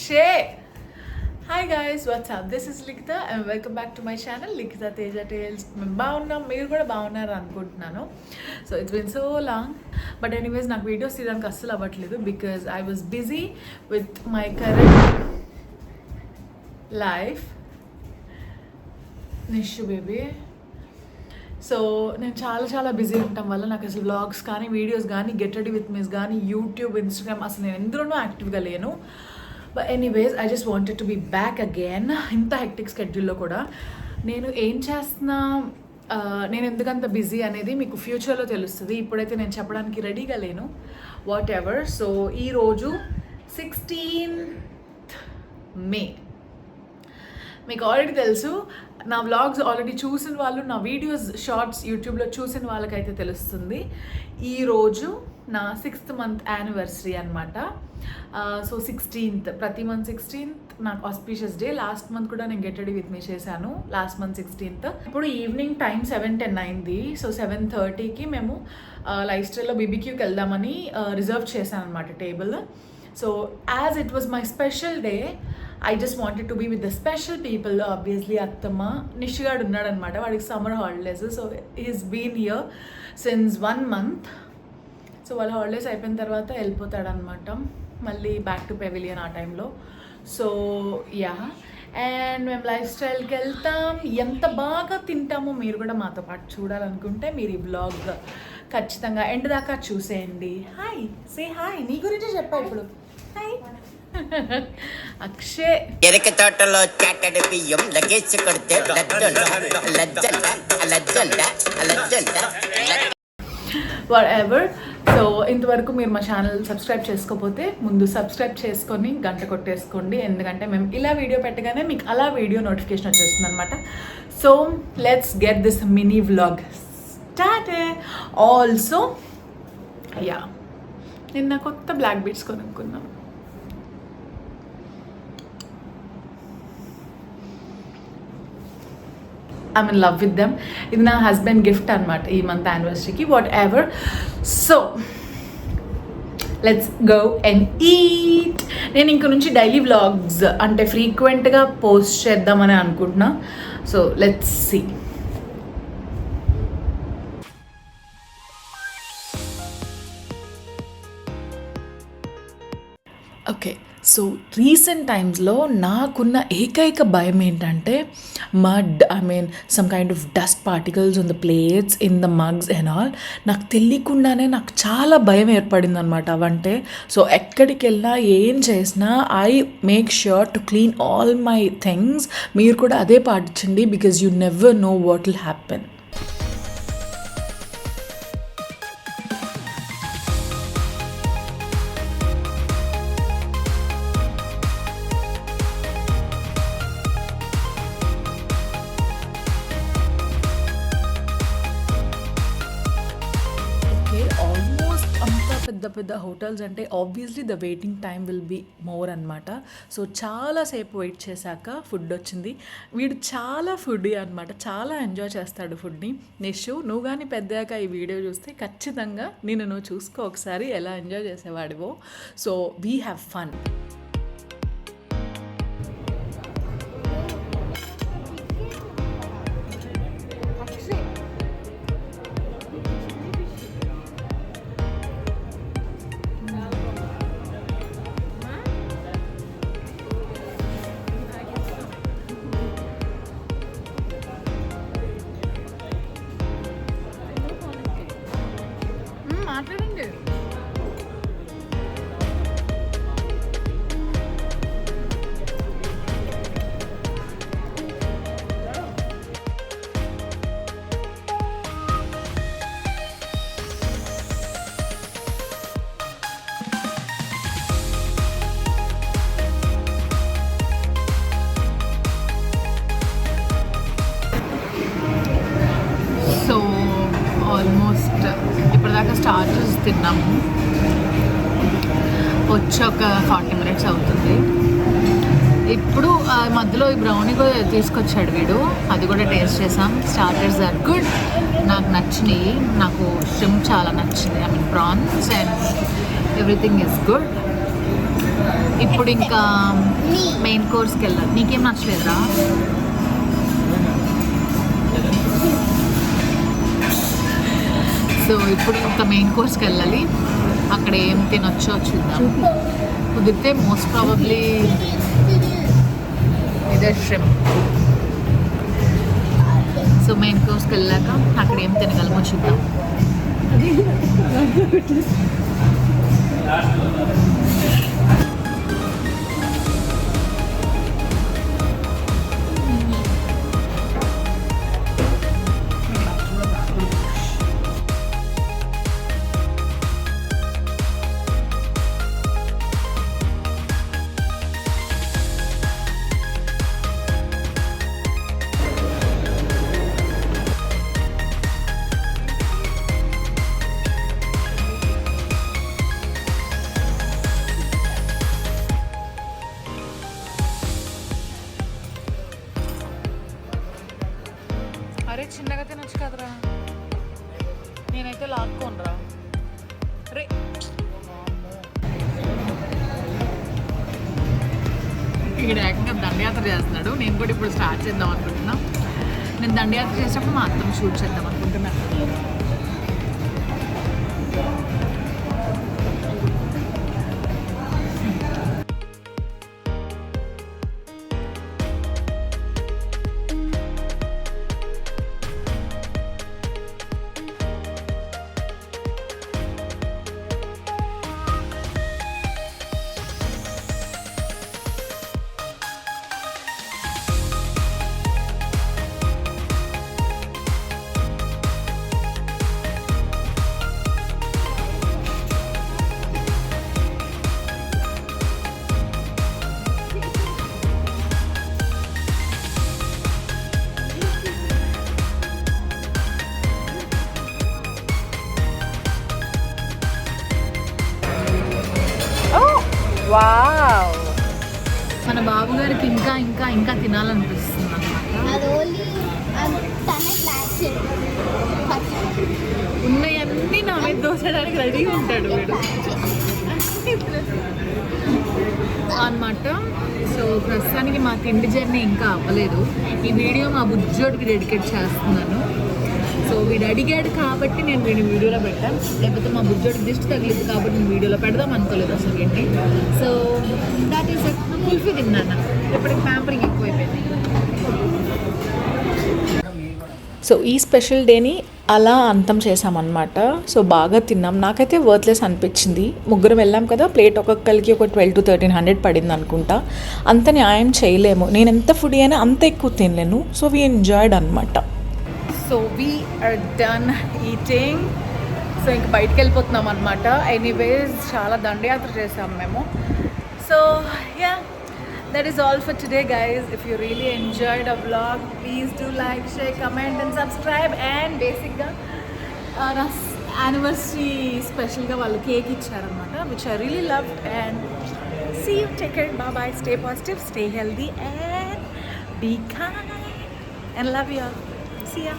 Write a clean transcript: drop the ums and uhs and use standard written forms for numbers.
Akshay. Hi guys, what's up? This is Likita and welcome back to my channel Likita Teja Tales. మేము బాగున్నాం, మీరు కూడా బాగున్నారు అనుకుంటున్నాను. So it's been so long, but anyways నాకు videos తీయడానికి అస్సలు అవ్వట్లేదు because I was busy with my current life. Nishu baby. So నేను చాలా బిజీ ఉండటం వల్ల నాకు అసలు వ్లాగ్స్ కానీ వీడియోస్ కానీ గెట్ రెడీ విత్ మీస్ కానీ యూట్యూబ్ ఇన్స్టాగ్రామ్ అసలు నేను ఎందులోనూ యాక్టివ్గా లేను. But anyways I just wanted to be back again. ఇంత హెక్టిక్ స్కెడ్యూల్లో కూడా నేను ఏం చేస్తున్నా, నేను ఎందుకంత బిజీ అనేది మీకు ఫ్యూచర్లో తెలుస్తుంది. ఇప్పుడైతే నేను చెప్పడానికి రెడీగా లేను. What ever. సో ఈరోజు 16th మే. మీకు ఆల్రెడీ తెలుసు, నా వ్లాగ్స్ ఆల్రెడీ చూసిన వాళ్ళు, నా వీడియోస్ షార్ట్స్ యూట్యూబ్లో చూసిన వాళ్ళకైతే తెలుస్తుంది. ఈరోజు నా 6th month యానివర్సరీ అనమాట. సో 16th, ప్రతి మంత్ 16th నాకు ఆస్పీషియస్ డే. లాస్ట్ మంత్ కూడా నేను గెట్ రెడీ విత్ మీ చేశాను, లాస్ట్ మంత్ 16th. ఇప్పుడు ఈవినింగ్ టైం 7:10 అయింది. సో 7:30కి మేము లైఫ్ స్టైల్లో బీబీక్యూకి వెళ్దామని రిజర్వ్ చేశాను అనమాట table. So as it was my special day, I just wanted to be with the special people. Obviously అత్తమ్మ, నిష్గాడు ఉన్నాడనమాట, వాడికి summer holidays. So he's been here since 1 month. So వాళ్ళ హాలిడేస్ అయిపోయిన తర్వాత వెళ్ళిపోతాడనమాట మళ్ళీ బ్యాక్ టు పెవిలియన్ ఆ టైంలో. సో యా, అండ్ మేము లైఫ్ స్టైల్కి వెళ్తాం. ఎంత బాగా తింటామో మీరు కూడా మాతో పాటు చూడాలనుకుంటే మీరు ఈ బ్లాగ్ ఖచ్చితంగా ఎండ్ దాకా చూసేయండి. Hi, say hi. నీ గురించి చెప్పా ఇప్పుడు. హాయ్ అక్షయ్. ఎరక తోటలో చాటడి బియ్యం లగేజ్ కొడితే వాట్ ఎవర్. సో ఇంతవరకు మీరు మా ఛానల్ సబ్స్క్రైబ్ చేసుకోకపోతే ముందు సబ్స్క్రైబ్ చేసుకొని గంట కొట్టేసుకోండి, ఎందుకంటే మేము ఇలా వీడియో పెట్టగానే మీకు అలా వీడియో నోటిఫికేషన్ వచ్చేస్తుంది అనమాట. So let's get this mini vlog started. Also yeah, నిన్న కొత్త బ్లాక్ బీట్స్ కొనుక్కున్నాను. I'm in love with them. ఇది నా హస్బెండ్ గిఫ్ట్ అనమాట ఈ మంత్ యానివర్సరీకి. Whatever. So let's go and eat. నేను ఇంక నుంచి డైలీ వ్లాగ్స్ అంటే ఫ్రీక్వెంట్గా పోస్ట్ చేద్దామని అనుకుంటున్నా. So let's see. Okay, so recent టైమ్స్లో నాకున్న ఏకైక భయం ఏంటంటే mud, I mean some kind of dust particles on the plates, in the mugs and all. నాకు తెలియకుండానే నాకు చాలా భయం ఏర్పడింది అనమాట అవంటే. సో ఎక్కడికి వెళ్ళినా ఏం చేసినా I make sure to clean all my things. మీరు కూడా అదే పాటించండి, because you never know what will happen. పెద్ద హోటల్స్ అంటే obviously the waiting time will be more అనమాట. సో చాలాసేపు వెయిట్ చేశాక ఫుడ్ వచ్చింది. వీడు చాలా ఫుడ్డీ అనమాట, చాలా ఎంజాయ్ చేస్తాడు ఫుడ్ని. నిషు, నువ్వు కానీ పెద్దగా ఈ వీడియో చూస్తే ఖచ్చితంగా నువ్వు చూసుకో ఒకసారి ఎలా ఎంజాయ్ చేసేవాడివో. So we have fun. మాట్లాడండి. సో ఆల్మోస్ట్ ఇప్పటిదాకా స్టార్టర్స్ తిన్నాము, వచ్చి ఒక 40 minutes అవుతుంది. ఇప్పుడు మధ్యలో ఈ బ్రౌనీ కూడా తీసుకొచ్చాడు వీడు, అది కూడా టేస్ట్ చేసాం. స్టార్టర్స్ ఆర్ గుడ్, నాకు నచ్చినాయి. నాకు షిమ్ చాలా నచ్చింది, I mean prawns, and everything is good. ఇప్పుడు ఇంకా మెయిన్ కోర్స్కి వెళ్ళాలి. నీకేం నచ్చలేదురా? సో ఇప్పుడు ఇంకా మెయిన్ కోర్స్కి వెళ్ళాలి. అక్కడ ఏం తినొచ్చో చూద్దాం. కుదిరితే మోస్ట్ ప్రాబబ్లీ ఇదే షింప్. సో మెయిన్ కోర్స్కి వెళ్ళాక అక్కడ ఏం తినగలమో చూద్దాం. అరే చిన్నగా తినొచ్చు కదరా. నేనైతే లాక్కోనరా. రే ఇక్కడ ఏకంగా దండయాత్ర చేస్తున్నాడు. నేను కూడా ఇప్పుడు స్టార్ట్ చేద్దాం అనుకుంటున్నా. నేను దండయాత్ర చేసేటప్పుడు మా అత్తమ్మ షూట్ చేద్దాం అనుకుంటున్నాను. వావ్, మన బాబు గారికి ఇంకా ఇంకా ఇంకా తినాలనిపిస్తుంది అన్నమాట. ఉన్నాయన్నీ నా మీద దోసడానికి రెడీగా ఉంటాడు వీడు అన్నమాట. సో ప్రస్తుతానికి మా తిండి జర్నీ ఇంకా అవ్వలేదు. ఈ వీడియో మా బుజ్జోడికి డెడికేట్ చేస్తున్నాను. సో వీడు అడిగాడు కాబట్టి నేను వీడిని వీడియోలో పెట్టాను. లేకపోతే మా బుజ్జోడికి దిష్టి తగిలింది కాబట్టి నేను వీడియోలో పెడదాం అనుకోలేదు అసలు ఏంటి. సో దాట్ ఈస్ కుల్ఫీ తిన్నాను. ఇప్పటికి ప్యాంపరింగ్ ఎక్కువైపోయింది. సో ఈ స్పెషల్ డేని అలా అంతం చేసామన్నమాట. సో బాగా తిన్నాం. నాకైతే వర్త్లెస్ అనిపించింది. ముగ్గురం వెళ్ళాం కదా, ప్లేట్ ఒక్కొక్కరికి ఒక 1200 to 1300 పడింది అనుకుంటా. అంత న్యాయం చేయలేము. నేను ఎంత ఫుడ్ అయినా అంత ఎక్కువ తినలేను. సో వీ ఎంజాయ్డ్ అనమాట. So we are done eating. So ఇంక బయటికి వెళ్ళిపోతున్నాం అనమాట. ఎనీవేస్ చాలా దండయాత్ర చేసాం మేము. So ya, that is all for today guys. If you really enjoyed our vlog, please do like, share, comment and subscribe. And basically na anniversary special ga vallu cake icharanamata, which I really loved. And see you, take care, bye bye, stay positive, stay healthy and be kind and love you all. See ya.